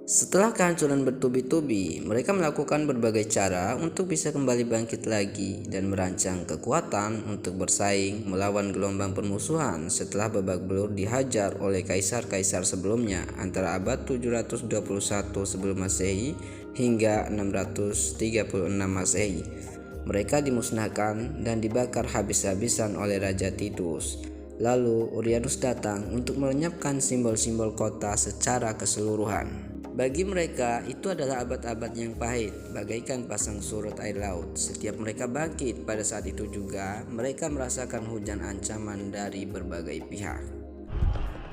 Setelah kehancuran bertubi-tubi, mereka melakukan berbagai cara untuk bisa kembali bangkit lagi dan merancang kekuatan untuk bersaing melawan gelombang permusuhan setelah babak belur dihajar oleh kaisar-kaisar sebelumnya antara abad 721 sebelum Masehi hingga 636 Masehi. Mereka dimusnahkan dan dibakar habis-habisan oleh Raja Titus. Lalu Uryanus datang untuk melenyapkan simbol-simbol kota secara keseluruhan. Bagi mereka, itu adalah abad-abad yang pahit, bagaikan pasang surut air laut. Setiap mereka bangkit pada saat itu juga, mereka merasakan hujan ancaman dari berbagai pihak.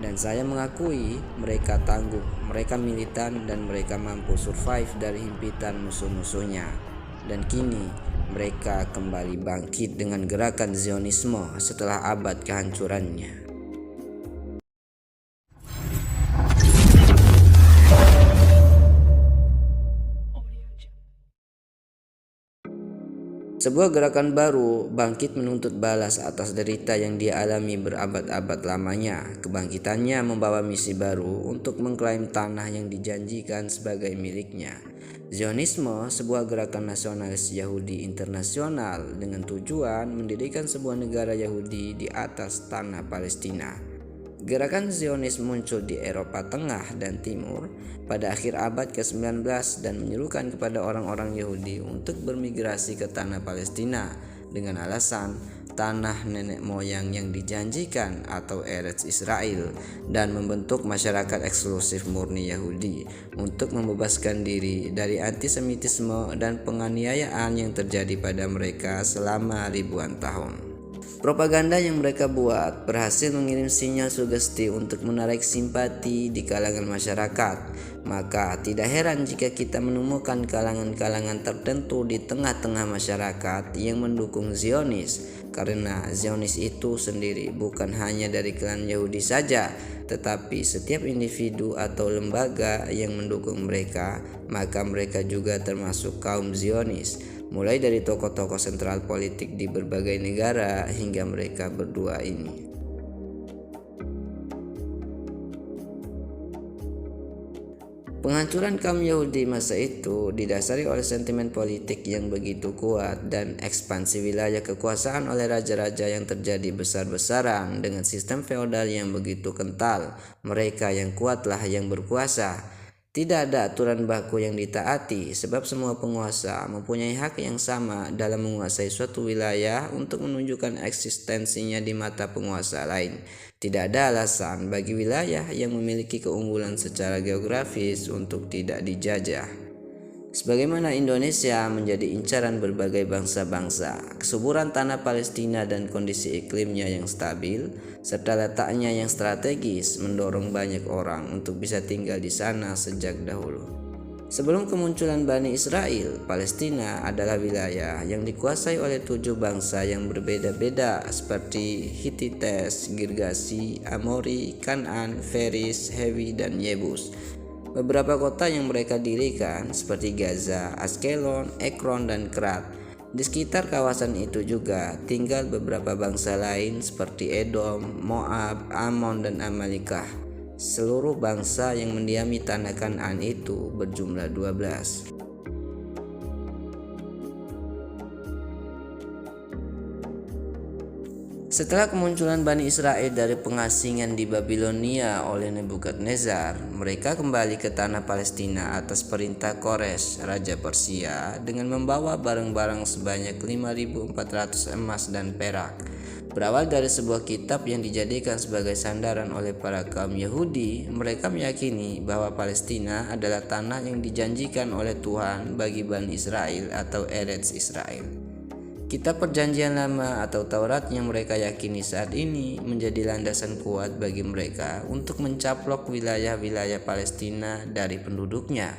Dan saya mengakui, mereka tangguh, mereka militan, dan mereka mampu survive dari himpitan musuh-musuhnya. Dan kini, mereka kembali bangkit dengan gerakan Zionisme setelah abad kehancurannya. Sebuah gerakan baru bangkit menuntut balas atas derita yang dia alami berabad-abad lamanya. Kebangkitannya membawa misi baru untuk mengklaim tanah yang dijanjikan sebagai miliknya. Zionisme, sebuah gerakan nasionalis Yahudi internasional dengan tujuan mendirikan sebuah negara Yahudi di atas tanah Palestina. Gerakan Zionis muncul di Eropa Tengah dan Timur pada akhir abad ke-19 dan menyerukan kepada orang-orang Yahudi untuk bermigrasi ke tanah Palestina dengan alasan tanah nenek moyang yang dijanjikan atau Eretz Israel, dan membentuk masyarakat eksklusif murni Yahudi untuk membebaskan diri dari antisemitisme dan penganiayaan yang terjadi pada mereka selama ribuan tahun. Propaganda yang mereka buat berhasil mengirim sinyal sugesti untuk menarik simpati di kalangan masyarakat. Maka tidak heran jika kita menemukan kalangan-kalangan tertentu di tengah-tengah masyarakat yang mendukung Zionis, karena Zionis itu sendiri bukan hanya dari klan Yahudi saja, tetapi setiap individu atau lembaga yang mendukung mereka, maka mereka juga termasuk kaum Zionis. Mulai dari tokoh-tokoh sentral politik di berbagai negara hingga mereka berdua ini. Penghancuran kaum Yahudi masa itu didasari oleh sentimen politik yang begitu kuat dan ekspansi wilayah kekuasaan oleh raja-raja yang terjadi besar-besaran dengan sistem feodal yang begitu kental. Mereka yang kuatlah yang berkuasa. Tidak ada aturan baku yang ditaati sebab semua penguasa mempunyai hak yang sama dalam menguasai suatu wilayah untuk menunjukkan eksistensinya di mata penguasa lain. Tidak ada alasan bagi wilayah yang memiliki keunggulan secara geografis untuk tidak dijajah. Sebagaimana Indonesia menjadi incaran berbagai bangsa-bangsa, kesuburan tanah Palestina dan kondisi iklimnya yang stabil, serta letaknya yang strategis mendorong banyak orang untuk bisa tinggal di sana sejak dahulu. Sebelum kemunculan Bani Israel, Palestina adalah wilayah yang dikuasai oleh 7 bangsa yang berbeda-beda seperti Hittites, Girgasi, Amori, Kan'an, Feris, Hewi, dan Yebus. Beberapa kota yang mereka dirikan seperti Gaza, Askelon, Ekron, dan Krat. Di sekitar kawasan itu juga tinggal beberapa bangsa lain seperti Edom, Moab, Amon, dan Amalikah. Seluruh bangsa yang mendiami tanah Kan'an itu berjumlah 12. Setelah kemunculan Bani Israel dari pengasingan di Babilonia oleh Nebukadnezar, mereka kembali ke tanah Palestina atas perintah Kores, Raja Persia, dengan membawa barang-barang sebanyak 5.400 emas dan perak. Berawal dari sebuah kitab yang dijadikan sebagai sandaran oleh para kaum Yahudi, mereka meyakini bahwa Palestina adalah tanah yang dijanjikan oleh Tuhan bagi Bani Israel atau Eretz Israel. Kitab Perjanjian Lama atau Taurat yang mereka yakini saat ini menjadi landasan kuat bagi mereka untuk mencaplok wilayah-wilayah Palestina dari penduduknya.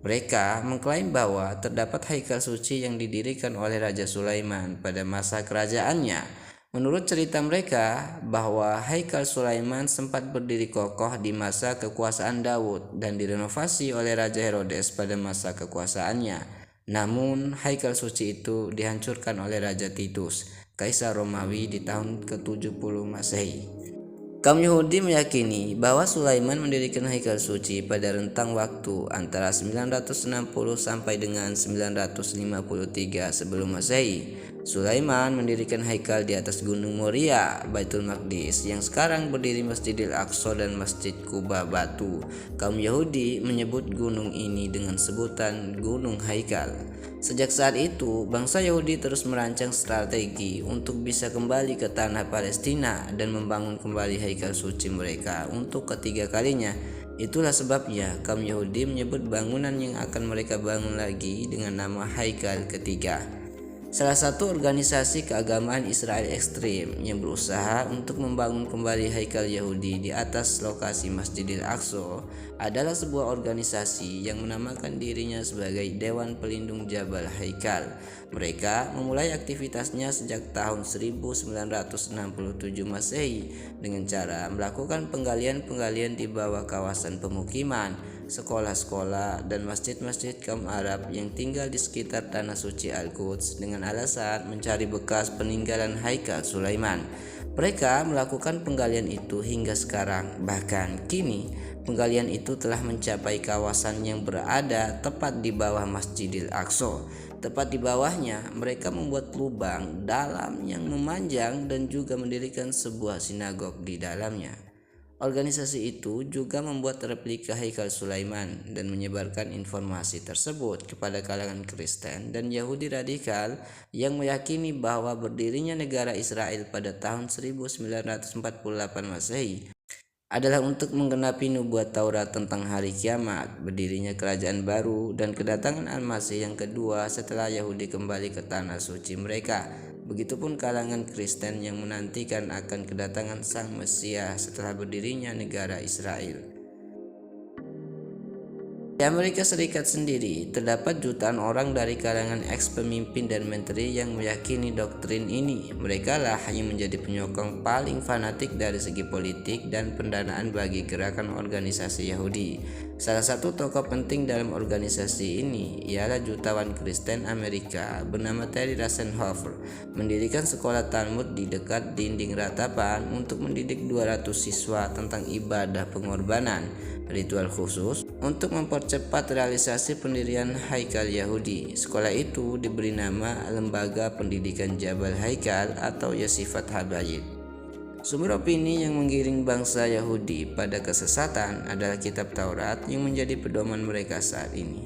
Mereka mengklaim bahwa terdapat haikal suci yang didirikan oleh Raja Sulaiman pada masa kerajaannya. Menurut cerita mereka bahwa haikal Sulaiman sempat berdiri kokoh di masa kekuasaan Daud dan direnovasi oleh Raja Herodes pada masa kekuasaannya. Namun, haikal suci itu dihancurkan oleh Raja Titus, Kaisar Romawi di tahun ke-70 Masehi. Kaum Yahudi meyakini bahwa Sulaiman mendirikan haikal suci pada rentang waktu antara 960 sampai dengan 953 sebelum Masehi. Sulaiman mendirikan haikal di atas Gunung Moria, Baitul Maqdis, yang sekarang berdiri Masjidil Aqsa dan Masjid Quba Batu. Kaum Yahudi menyebut gunung ini dengan sebutan Gunung Haikal. Sejak saat itu, bangsa Yahudi terus merancang strategi untuk bisa kembali ke tanah Palestina dan membangun kembali haikal suci mereka untuk ketiga kalinya. Itulah sebabnya kaum Yahudi menyebut bangunan yang akan mereka bangun lagi dengan nama Haikal ketiga. Salah satu organisasi keagamaan Israel ekstrim yang berusaha untuk membangun kembali haikal Yahudi di atas lokasi Masjidil Aqsa adalah sebuah organisasi yang menamakan dirinya sebagai Dewan Pelindung Jabal Haikal. Mereka memulai aktivitasnya sejak tahun 1967 Masehi dengan cara melakukan penggalian-penggalian di bawah kawasan pemukiman, sekolah-sekolah, dan masjid-masjid kaum Arab yang tinggal di sekitar tanah suci Al-Quds dengan alasan mencari bekas peninggalan haikal Sulaiman. Mereka melakukan penggalian itu hingga sekarang. Bahkan kini penggalian itu telah mencapai kawasan yang berada tepat di bawah Masjidil Aqsa. Tepat di bawahnya mereka membuat lubang dalam yang memanjang dan juga mendirikan sebuah sinagog di dalamnya. Organisasi itu juga membuat replika haikal Sulaiman dan menyebarkan informasi tersebut kepada kalangan Kristen dan Yahudi radikal yang meyakini bahwa berdirinya negara Israel pada tahun 1948 Masehi adalah untuk menggenapi nubuat Taurat tentang hari kiamat, berdirinya kerajaan baru, dan kedatangan Al-Masih yang kedua setelah Yahudi kembali ke tanah suci mereka. Begitupun kalangan Kristen yang menantikan akan kedatangan Sang Mesias setelah berdirinya negara Israel. Di Amerika Serikat sendiri, terdapat jutaan orang dari kalangan eks-pemimpin dan menteri yang meyakini doktrin ini. Mereka lah yang menjadi penyokong paling fanatik dari segi politik dan pendanaan bagi gerakan organisasi Yahudi. Salah satu tokoh penting dalam organisasi ini ialah jutawan Kristen Amerika bernama Terry Rosenhofer, mendirikan sekolah Talmud di dekat dinding ratapan untuk mendidik 200 siswa tentang ibadah pengorbanan, ritual khusus untuk mempercepat realisasi pendirian Haikal Yahudi. Sekolah itu diberi nama Lembaga Pendidikan Jabal Haikal atau Yeshivat Habayit. Sumber opini yang menggiring bangsa Yahudi pada kesesatan adalah kitab Taurat yang menjadi pedoman mereka saat ini.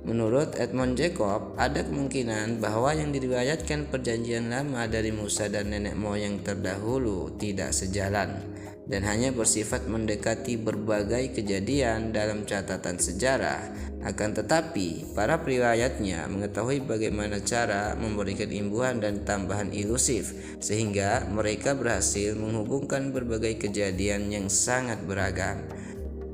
Menurut Edmond Jacob, ada kemungkinan bahwa yang diriwayatkan perjanjian lama dari Musa dan nenek moyang terdahulu tidak sejalan dan hanya bersifat mendekati berbagai kejadian dalam catatan sejarah. Akan tetapi, para periwayatnya mengetahui bagaimana cara memberikan imbuhan dan tambahan ilusif, sehingga mereka berhasil menghubungkan berbagai kejadian yang sangat beragam.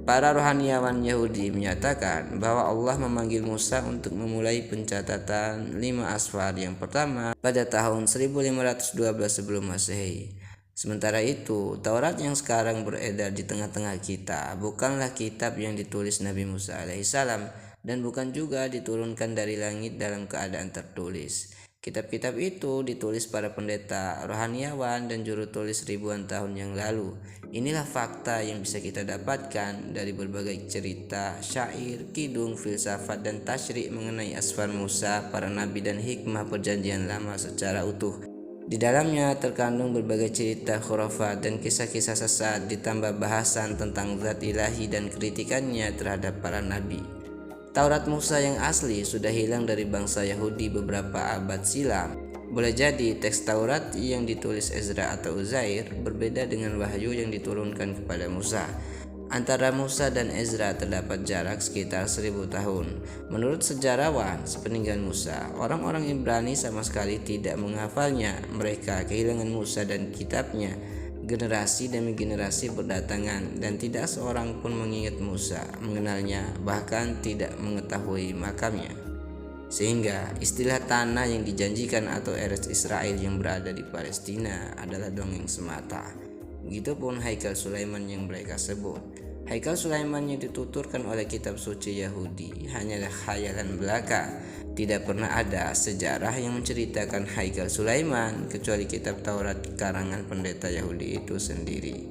Para rohaniawan Yahudi menyatakan bahwa Allah memanggil Musa untuk memulai pencatatan 5 asfar yang pertama pada tahun 1512 sebelum Masehi. Sementara itu, Taurat yang sekarang beredar di tengah-tengah kita bukanlah kitab yang ditulis Nabi Musa alaihissalam dan bukan juga diturunkan dari langit dalam keadaan tertulis. Kitab-kitab itu ditulis para pendeta, rohaniawan, dan juru tulis ribuan tahun yang lalu. Inilah fakta yang bisa kita dapatkan dari berbagai cerita, syair, kidung, filsafat, dan tasyrik mengenai asfar Musa, para nabi, dan hikmah perjanjian lama secara utuh. Di dalamnya terkandung berbagai cerita khurafat dan kisah-kisah sesat ditambah bahasan tentang zat ilahi dan kritikannya terhadap para nabi. Taurat Musa yang asli sudah hilang dari bangsa Yahudi beberapa abad silam. Boleh jadi teks Taurat yang ditulis Ezra atau Uzair berbeda dengan wahyu yang diturunkan kepada Musa. Antara Musa dan Ezra terdapat jarak sekitar 1000 tahun. Menurut sejarawan, sepeninggal Musa, orang-orang Ibrani sama sekali tidak menghafalnya. Mereka kehilangan Musa dan kitabnya. Generasi demi generasi berdatangan dan tidak seorang pun mengingat Musa, mengenalnya, bahkan tidak mengetahui makamnya. Sehingga istilah tanah yang dijanjikan atau Eretz Israel yang berada di Palestina adalah dongeng semata. Begitupun Haikal Sulaiman yang mereka sebut. Haikal Sulaiman yang dituturkan oleh kitab suci Yahudi hanyalah khayalan belaka. Tidak pernah ada sejarah yang menceritakan Haikal Sulaiman kecuali kitab Taurat karangan pendeta Yahudi itu sendiri.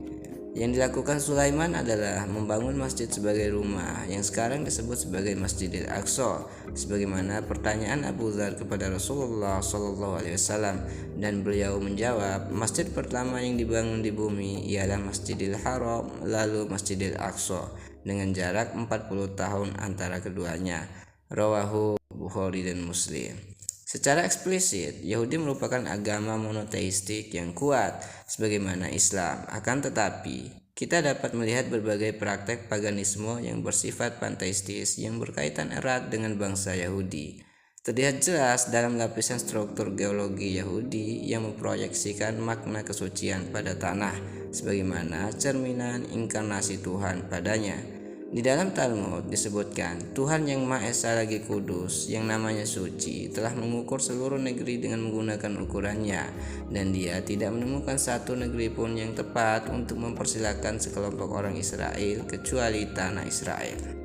Yang dilakukan Sulaiman adalah membangun masjid sebagai rumah yang sekarang disebut sebagai Masjidil Aqsa, sebagaimana pertanyaan Abu Dzar kepada Rasulullah SAW, dan beliau menjawab, masjid pertama yang dibangun di bumi ialah Masjidil Haram, lalu Masjidil Aqsa, dengan jarak 40 tahun antara keduanya. Rawahu Bukhari dan Muslim. Secara eksplisit, Yahudi merupakan agama monoteistik yang kuat sebagaimana Islam. Akan tetapi, kita dapat melihat berbagai praktek paganisme yang bersifat panteistis yang berkaitan erat dengan bangsa Yahudi. Terlihat jelas dalam lapisan struktur geologi Yahudi yang memproyeksikan makna kesucian pada tanah sebagaimana cerminan inkarnasi Tuhan padanya. Di dalam Talmud disebutkan, Tuhan yang Maha Esa lagi kudus, yang namanya suci, telah mengukur seluruh negeri dengan menggunakan ukurannya, dan dia tidak menemukan satu negeri pun yang tepat untuk mempersilahkan sekelompok orang Israel kecuali tanah Israel.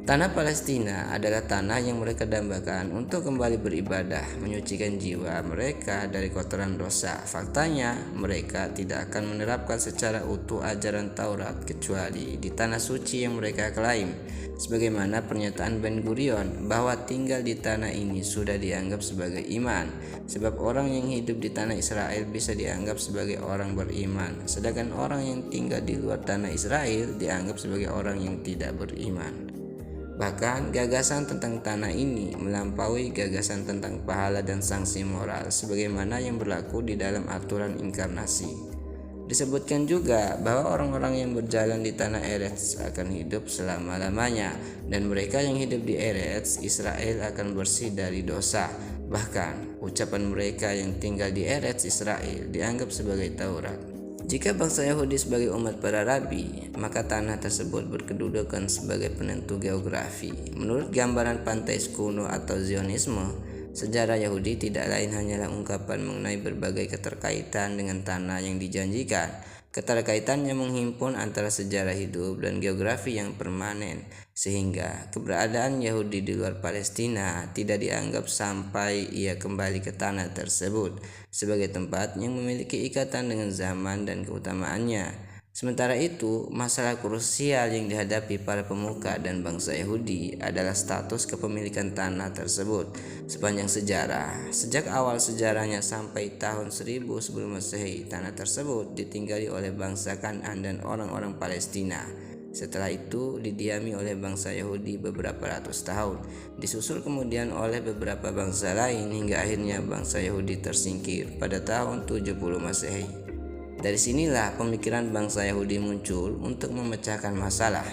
Tanah Palestina adalah tanah yang mereka dambakan untuk kembali beribadah, menyucikan jiwa mereka dari kotoran dosa. Faktanya, mereka tidak akan menerapkan secara utuh ajaran Taurat kecuali di tanah suci yang mereka klaim. Sebagaimana pernyataan Ben Gurion bahwa tinggal di tanah ini sudah dianggap sebagai iman, sebab orang yang hidup di tanah Israel bisa dianggap sebagai orang beriman, sedangkan orang yang tinggal di luar tanah Israel dianggap sebagai orang yang tidak beriman. Bahkan gagasan tentang tanah ini melampaui gagasan tentang pahala dan sanksi moral sebagaimana yang berlaku di dalam aturan inkarnasi. Disebutkan juga bahwa orang-orang yang berjalan di tanah Eretz akan hidup selama-lamanya, dan mereka yang hidup di Eretz Israel akan bersih dari dosa. Bahkan ucapan mereka yang tinggal di Eretz Israel dianggap sebagai Taurat. Jika bangsa Yahudi sebagai umat para rabi, maka tanah tersebut berkedudukan sebagai penentu geografi. Menurut gambaran panteis kuno atau Zionisme, sejarah Yahudi tidak lain hanyalah ungkapan mengenai berbagai keterkaitan dengan tanah yang dijanjikan. Keterkaitannya menghimpun antara sejarah hidup dan geografi yang permanen, sehingga keberadaan Yahudi di luar Palestina tidak dianggap sampai ia kembali ke tanah tersebut sebagai tempat yang memiliki ikatan dengan zaman dan keutamaannya. Sementara itu, masalah krusial yang dihadapi para pemuka dan bangsa Yahudi adalah status kepemilikan tanah tersebut. Sepanjang sejarah, sejak awal sejarahnya sampai tahun 1000 sebelum Masehi, tanah tersebut ditinggali oleh bangsa Kan'an dan orang-orang Palestina. Setelah itu didiami oleh bangsa Yahudi beberapa ratus tahun, disusul kemudian oleh beberapa bangsa lain hingga akhirnya bangsa Yahudi tersingkir pada tahun 70 Masehi. Dari sinilah pemikiran bangsa Yahudi muncul untuk memecahkan masalah.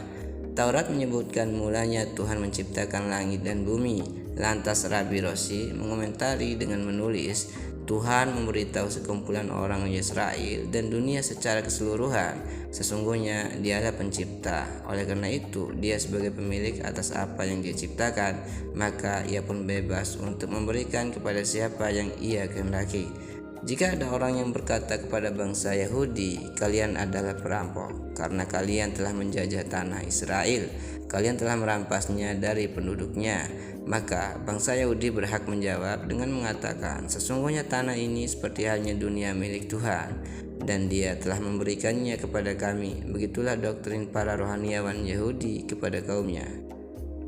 Taurat menyebutkan mulanya Tuhan menciptakan langit dan bumi. Lantas Rabbi Rossi mengomentari dengan menulis, Tuhan memberitahu sekumpulan orang Israel dan dunia secara keseluruhan, sesungguhnya Dialah pencipta. Oleh karena itu, Dia sebagai pemilik atas apa yang Dia ciptakan, maka Ia pun bebas untuk memberikan kepada siapa yang Ia kehendaki. Jika ada orang yang berkata kepada bangsa Yahudi, kalian adalah perampok karena kalian telah menjajah tanah Israel, kalian telah merampasnya dari penduduknya, maka bangsa Yahudi berhak menjawab dengan mengatakan, sesungguhnya tanah ini seperti halnya dunia milik Tuhan, dan Dia telah memberikannya kepada kami. Begitulah doktrin para rohaniawan Yahudi kepada kaumnya.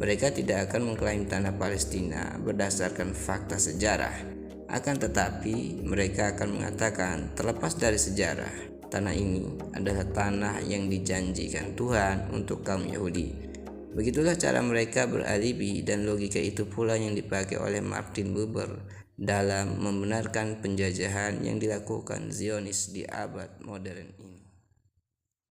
Mereka tidak akan mengklaim tanah Palestina berdasarkan fakta sejarah. Akan tetapi, mereka akan mengatakan, terlepas dari sejarah, tanah ini adalah tanah yang dijanjikan Tuhan untuk kaum Yahudi. Begitulah cara mereka beralibi, dan logika itu pula yang dipakai oleh Martin Buber dalam membenarkan penjajahan yang dilakukan Zionis di abad modern ini.